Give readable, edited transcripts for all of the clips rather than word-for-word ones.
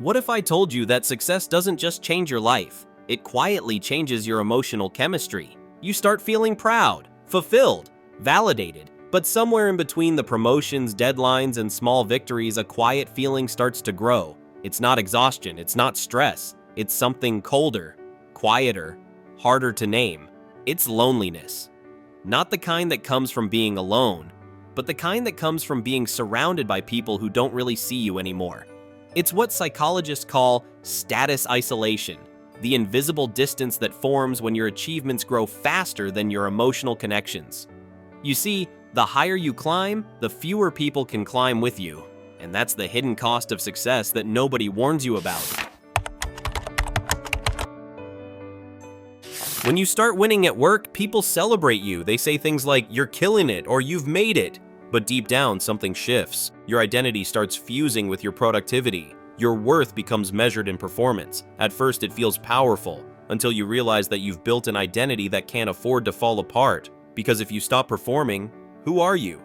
What if I told you that success doesn't just change your life, it quietly changes your emotional chemistry? You start feeling proud, fulfilled, validated, but somewhere in between the promotions, deadlines, and small victories, a quiet feeling starts to grow. It's not exhaustion, it's not stress, it's something colder, quieter, harder to name. It's loneliness. Not the kind that comes from being alone, but the kind that comes from being surrounded by people who don't really see you anymore. It's what psychologists call status isolation, the invisible distance that forms when your achievements grow faster than your emotional connections. You see, the higher you climb, the fewer people can climb with you, and that's the hidden cost of success that nobody warns you about. When you start winning at work, people celebrate you. They say things like, "You're killing it," or "You've made it." But deep down, something shifts. Your identity starts fusing with your productivity. Your worth becomes measured in performance. At first, it feels powerful, until you realize that you've built an identity that can't afford to fall apart. Because if you stop performing, who are you?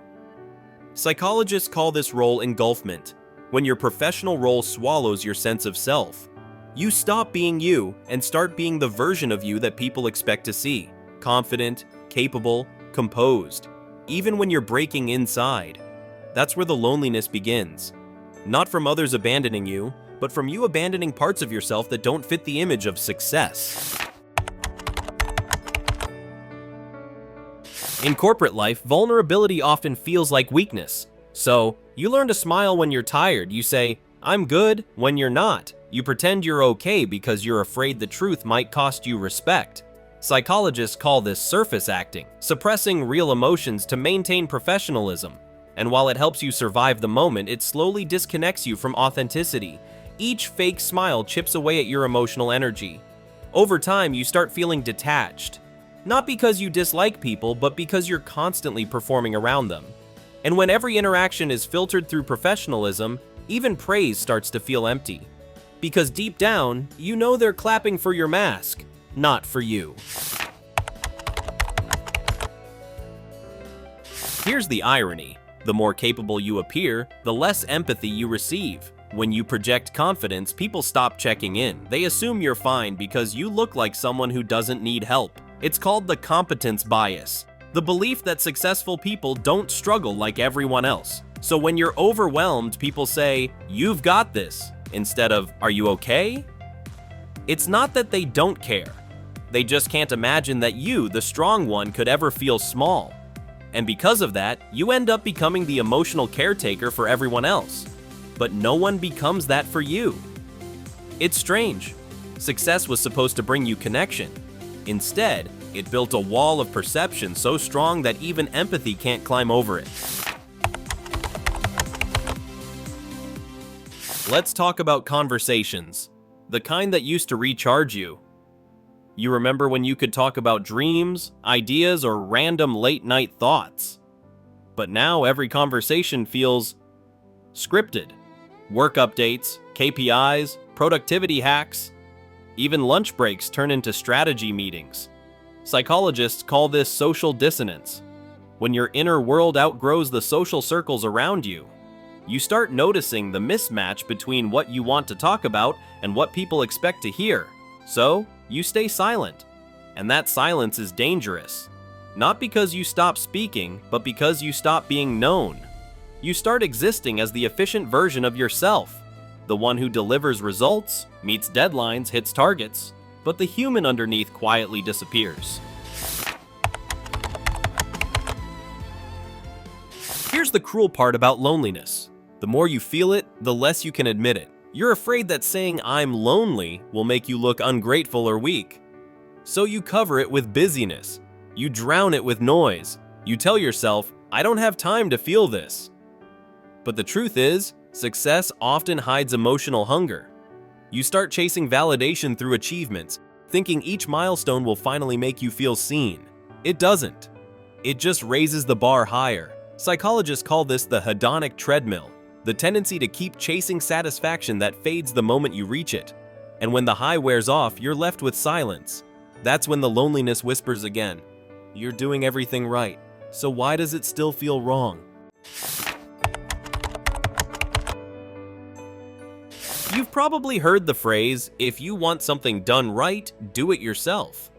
Psychologists call this role engulfment, when your professional role swallows your sense of self. You stop being you and start being the version of you that people expect to see. Confident, capable, composed. Even when you're breaking inside. That's where the loneliness begins. Not from others abandoning you, but from you abandoning parts of yourself that don't fit the image of success. In corporate life, vulnerability often feels like weakness. So, you learn to smile when you're tired. You say, "I'm good," when you're not. You pretend you're okay because you're afraid the truth might cost you respect. Psychologists call this surface acting, suppressing real emotions to maintain professionalism. And while it helps you survive the moment, it slowly disconnects you from authenticity. Each fake smile chips away at your emotional energy. Over time, you start feeling detached. Not because you dislike people, but because you're constantly performing around them. And when every interaction is filtered through professionalism, even praise starts to feel empty. Because deep down, you know they're clapping for your mask, not for you. Here's the irony. The more capable you appear, the less empathy you receive. When you project confidence, people stop checking in. They assume you're fine because you look like someone who doesn't need help. It's called the competence bias, the belief that successful people don't struggle like everyone else. So when you're overwhelmed, people say, "You've got this," instead of, "Are you okay?" It's not that they don't care. They just can't imagine that you, the strong one, could ever feel small. And because of that, you end up becoming the emotional caretaker for everyone else. But no one becomes that for you. It's strange. Success was supposed to bring you connection. Instead, it built a wall of perception so strong that even empathy can't climb over it. Let's talk about conversations, the kind that used to recharge you. You remember when you could talk about dreams, ideas, or random late-night thoughts. But now every conversation feels scripted. Work updates, KPIs, productivity hacks. Even lunch breaks turn into strategy meetings. Psychologists call this social dissonance. When your inner world outgrows the social circles around you, you start noticing the mismatch between what you want to talk about and what people expect to hear. So, you stay silent. And that silence is dangerous. Not because you stop speaking, but because you stop being known. You start existing as the efficient version of yourself, the one who delivers results, meets deadlines, hits targets, but the human underneath quietly disappears. Here's the cruel part about loneliness. The more you feel it, the less you can admit it. You're afraid that saying "I'm lonely" will make you look ungrateful or weak. So you cover it with busyness. You drown it with noise. You tell yourself, "I don't have time to feel this." But the truth is, success often hides emotional hunger. You start chasing validation through achievements, thinking each milestone will finally make you feel seen. It doesn't. It just raises the bar higher. Psychologists call this the hedonic treadmill, the tendency to keep chasing satisfaction that fades the moment you reach it. And when the high wears off, you're left with silence. That's when the loneliness whispers again. You're doing everything right, so why does it still feel wrong? You've probably heard the phrase, if you want something done right, do it yourself.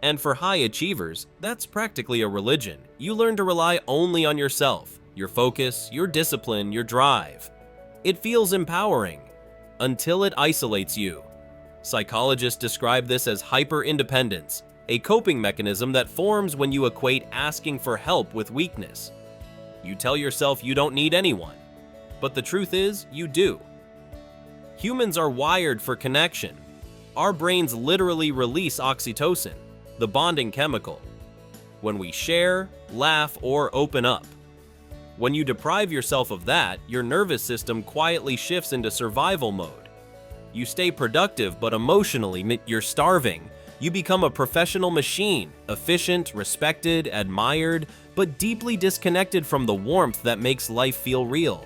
And for high achievers, that's practically a religion. You learn to rely only on yourself, your focus, your discipline, your drive. It feels empowering until it isolates you. Psychologists describe this as hyper-independence, a coping mechanism that forms when you equate asking for help with weakness. You tell yourself you don't need anyone, but the truth is, you do. Humans are wired for connection. Our brains literally release oxytocin, the bonding chemical, when we share, laugh, or open up. When you deprive yourself of that, your nervous system quietly shifts into survival mode. You stay productive, but emotionally, you're starving. You become a professional machine, efficient, respected, admired, but deeply disconnected from the warmth that makes life feel real.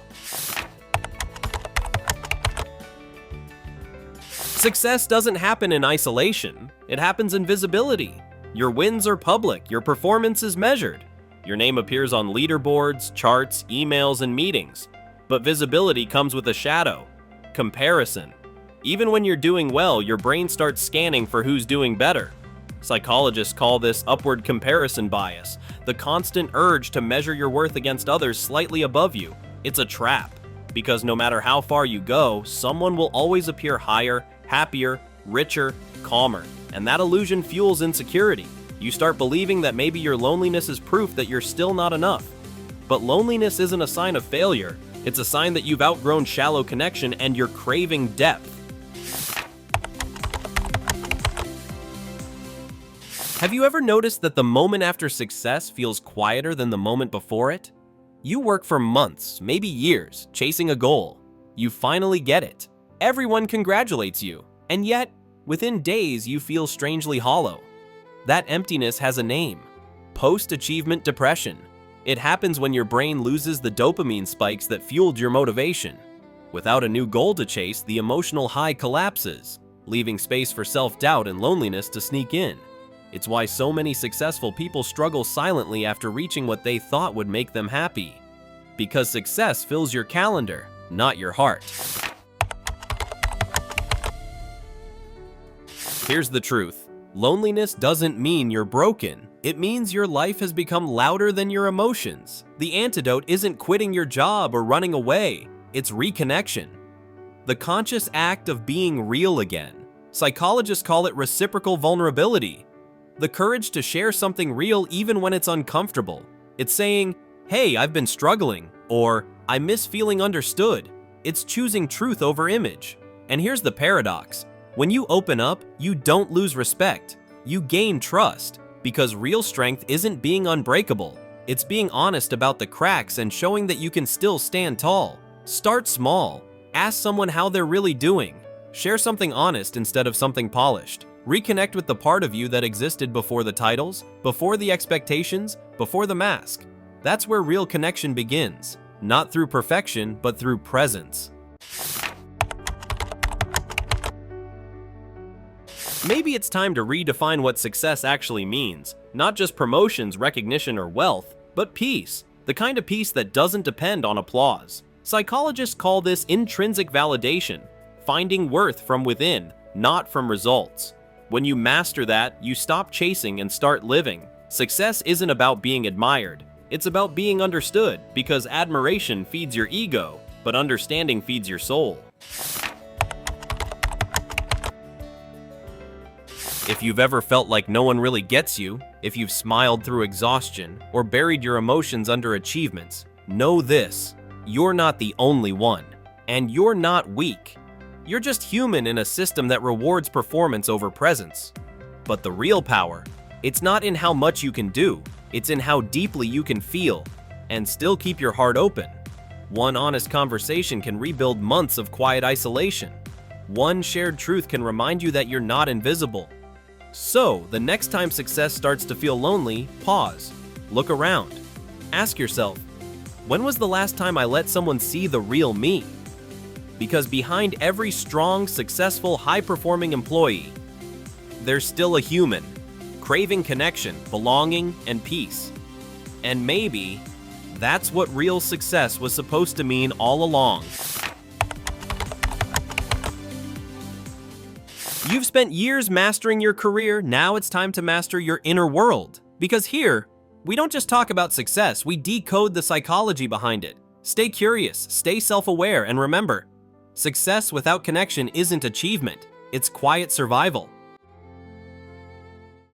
Success doesn't happen in isolation. It happens in visibility. Your wins are public, your performance is measured. Your name appears on leaderboards, charts, emails, and meetings. But visibility comes with a shadow: comparison. Even when you're doing well, your brain starts scanning for who's doing better. Psychologists call this upward comparison bias, the constant urge to measure your worth against others slightly above you. It's a trap, because no matter how far you go, someone will always appear higher, happier, richer, calmer, and that illusion fuels insecurity. You start believing that maybe your loneliness is proof that you're still not enough. But loneliness isn't a sign of failure. It's a sign that you've outgrown shallow connection and you're craving depth. Have you ever noticed that the moment after success feels quieter than the moment before it? You work for months, maybe years, chasing a goal. You finally get it. Everyone congratulates you, and yet, within days, you feel strangely hollow. That emptiness has a name: post-achievement depression. It happens when your brain loses the dopamine spikes that fueled your motivation. Without a new goal to chase, the emotional high collapses, leaving space for self-doubt and loneliness to sneak in. It's why so many successful people struggle silently after reaching what they thought would make them happy. Because success fills your calendar, not your heart. Here's the truth. Loneliness doesn't mean you're broken. It means your life has become louder than your emotions. The antidote isn't quitting your job or running away. It's reconnection. The conscious act of being real again. Psychologists call it reciprocal vulnerability. The courage to share something real even when it's uncomfortable. It's saying, "Hey, I've been struggling," or "I miss feeling understood." It's choosing truth over image. And here's the paradox. When you open up, you don't lose respect. You gain trust, because real strength isn't being unbreakable. It's being honest about the cracks and showing that you can still stand tall. Start small. Ask someone how they're really doing. Share something honest instead of something polished. Reconnect with the part of you that existed before the titles, before the expectations, before the mask. That's where real connection begins. Not through perfection, but through presence. Maybe it's time to redefine what success actually means. Not just promotions, recognition, or wealth, but peace. The kind of peace that doesn't depend on applause. Psychologists call this intrinsic validation, finding worth from within, not from results. When you master that, you stop chasing and start living. Success isn't about being admired. It's about being understood, because admiration feeds your ego, but understanding feeds your soul. If you've ever felt like no one really gets you, if you've smiled through exhaustion, or buried your emotions under achievements, know this: you're not the only one. And you're not weak. You're just human in a system that rewards performance over presence. But the real power, it's not in how much you can do, it's in how deeply you can feel, and still keep your heart open. One honest conversation can rebuild months of quiet isolation. One shared truth can remind you that you're not invisible. So, the next time success starts to feel lonely, pause. Look around. Ask yourself, when was the last time I let someone see the real me? Because behind every strong, successful, high-performing employee, there's still a human, craving connection, belonging, and peace. And maybe that's what real success was supposed to mean all along. You've spent years mastering your career, now it's time to master your inner world. Because here, we don't just talk about success, we decode the psychology behind it. Stay curious, stay self-aware, and remember, success without connection isn't achievement, it's quiet survival.